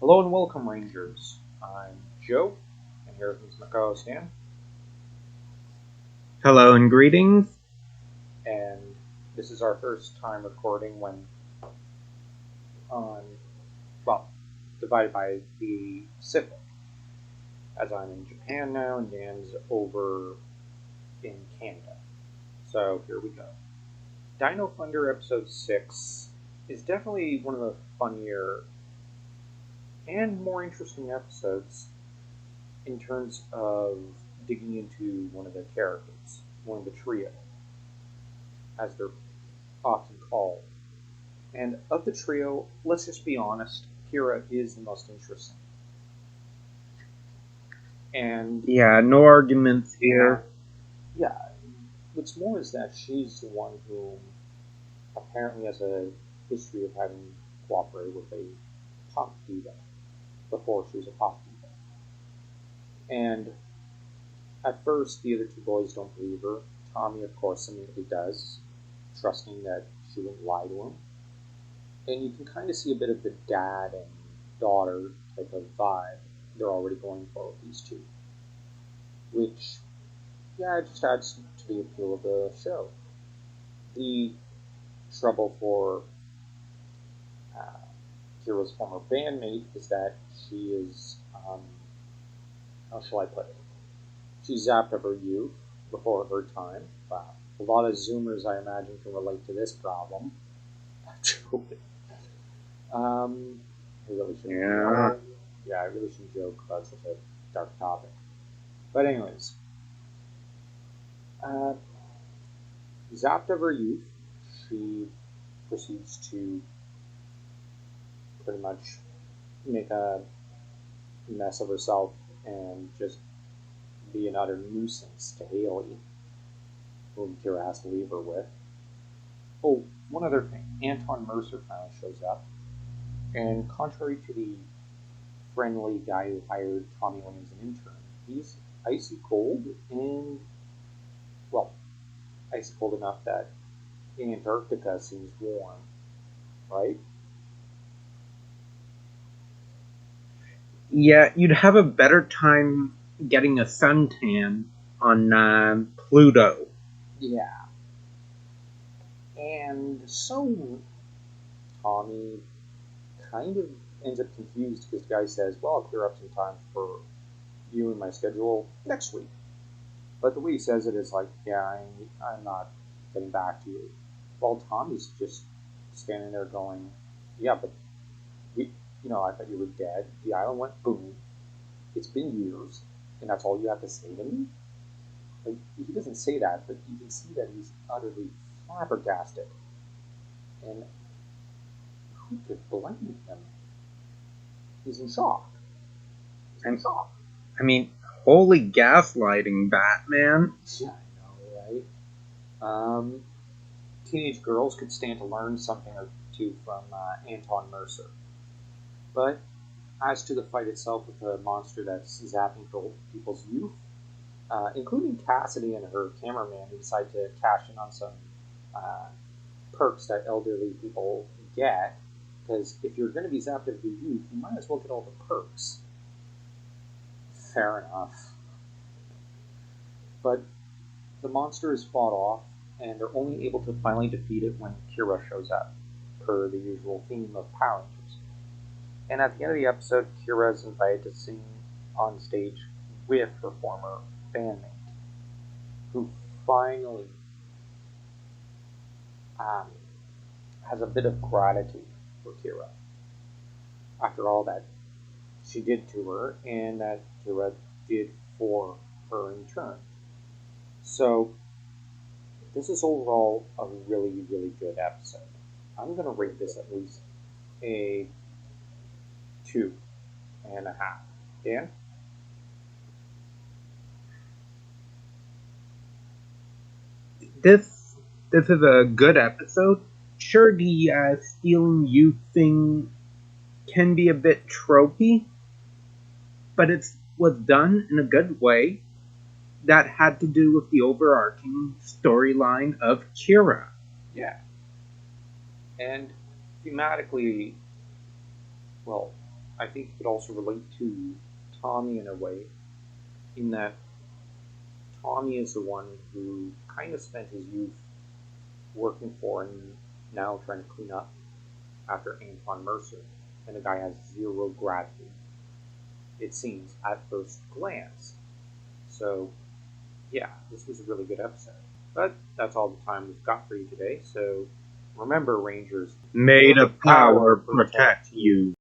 Hello and welcome, Rangers. I'm Joe, and here is my co-host Dan. Hello and greetings. And this is our first time recording when on, well, divided by the Pacific, as I'm in Japan now and Dan's over in Canada. So here we go. Dino Thunder Episode 6 is definitely one of the funnier and more interesting episodes in terms of digging into one of the characters, one of the trio, as they're often called. And of the trio, let's just be honest, Kira is the most interesting. And Yeah, no arguments here. yeah, what's more is that she's the one who apparently has a history of having cooperated with a pop diva before she was a pop diva. And at first, the other two boys don't believe her. Tommy, of course, immediately does, trusting that she wouldn't lie to him. And you can kind of see a bit of the dad and daughter type of vibe they're already going for with these two, which, yeah, it just adds to the appeal of the show. The trouble for uh, Kira's former bandmate is that she is, how shall I put it? She's zapped of her youth before her time. Wow. A lot of Zoomers, I imagine, can relate to this problem. um, I really shouldn't. Yeah. Yeah, I really shouldn't joke about such a dark topic. But anyways, uh, zapped of her youth, she proceeds to pretty much make a mess of herself and just be an utter nuisance to Haley, whom Kira has to leave her with. Oh, one other thing. Anton Mercer finally shows up, and contrary to the friendly guy who hired Tommy Lane as an intern, he's icy cold and, well, icy cold enough that Antarctica seems warm, right? Yeah, you'd have a better time getting a suntan on Pluto. Yeah. And so Tommy kind of ends up confused because the guy says, well, I'll clear up some time for you and my schedule next week. But the way he says it is like, yeah, I'm not getting back to you. While Tommy's just standing there going, yeah, but we, I thought you were dead. The island went boom. It's been years, and that's all you have to say to me? Like, he doesn't say that, but you can see that he's utterly flabbergasted. And who could blame him? He's in shock. He's in And shock. I mean, holy gaslighting, Batman. Yeah, I know, right? Teenage girls could stand to learn something or two from Anton Mercer. But as to the fight itself with the monster that's zapping people's youth, including Cassidy and her cameraman, who decide to cash in on some uh, perks that elderly people get. Because if you're going to be zapped of your youth, you might as well get all the perks. Fair enough. But the monster is fought off, and they're only able to finally defeat it when Kira shows up, per the usual theme of Power Rangers. And at the end of the episode, Kira is invited to sing on stage with her former bandmate, who finally um, has a bit of gratitude for Kira after all that she did to her and that Kira did for her in turn. So, this is overall a really, really good episode. I'm going to rate this at least a 2.5. Dan? This this is a good episode. Sure, the stealing youth thing can be a bit tropey, but it was done in a good way that had to do with the overarching storyline of Kira. Yeah. And thematically, well, I think you could also relate to Tommy in a way, in that Tommy is the one who kind of spent his youth working for and now trying to clean up after Antoine Mercer, and the guy has zero gratitude, it seems, at first glance. So, yeah, this was a really good episode. But that's all the time we've got for you today, so remember, Rangers, May the power protect you.